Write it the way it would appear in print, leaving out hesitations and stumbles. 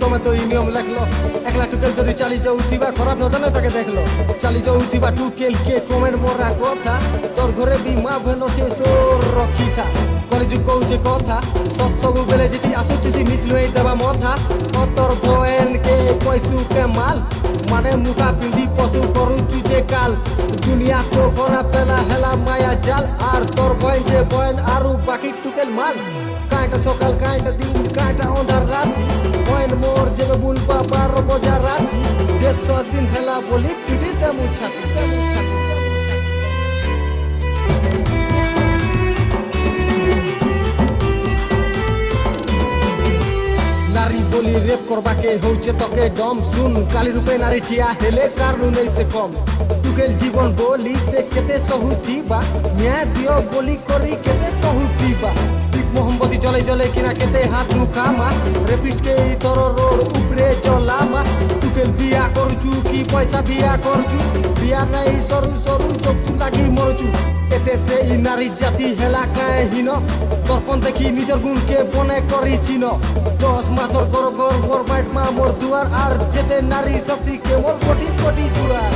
ତମେ ତ ଇ ନିୟମ ଲେଖଲ একলা টুকেল যদি চালি যাউথিবা খরাপ নজানে তাকে দেখলো চালি যাউথিবা টুকেল কে কমেন্ট মরা কথা তোর ঘরে বি মা ভেন আছে সোর রখিতা কলিযুগ কହୁছে কথা সবু বেলে যেটি আসুছি মিছলু এই দেবা মথা তোর বয়েন কে পয়সু কে মাল মানে মুখা পিঁধি পশু করুচু যে কাল দুনিয়া তো খরা পেলা হেলা মায়া জাল আর তোর বয়েন যে বয়েন আরু বাকি টুকেল মাল কাঁটা সকাল কাঁটা দিন কাঁটা অন্ধার রাত বয়েন মোর যেবে বুলবা 12 বজা রাত 150 দিন হেলা বলি পিটি দেমু ছাতি নারী বলি রেপ করবাকে হচ্ছে তোকে দম শুন কালি রূপে নারী ঠিয়া হেলে কারণু নেই সে কম টুকেল জীবন বলি সে কেতে সহুথিবা ন্যায় দিও বলি করি কেতে কহুথিবা মোহম্মতি চলে চলে কিনা কেতে হাত নুখামা রেপিট কে তোর রোড উপরে চলামা টুকেল বিয়া করছু কি পয়সা বিয়া করছু বিয়া নাই সরু সরু চোখু লাগি মরছু এতে সে ই নারী জাতি হেলা কায় হীন দর্পণ দেখি নিজের গুণকে বনে করি চিন 10 মাসর গর গর বরবাইট মা মোর দুয়ার আর যেতে নারী শক্তি কেবল কোটি কোটি জুয়ার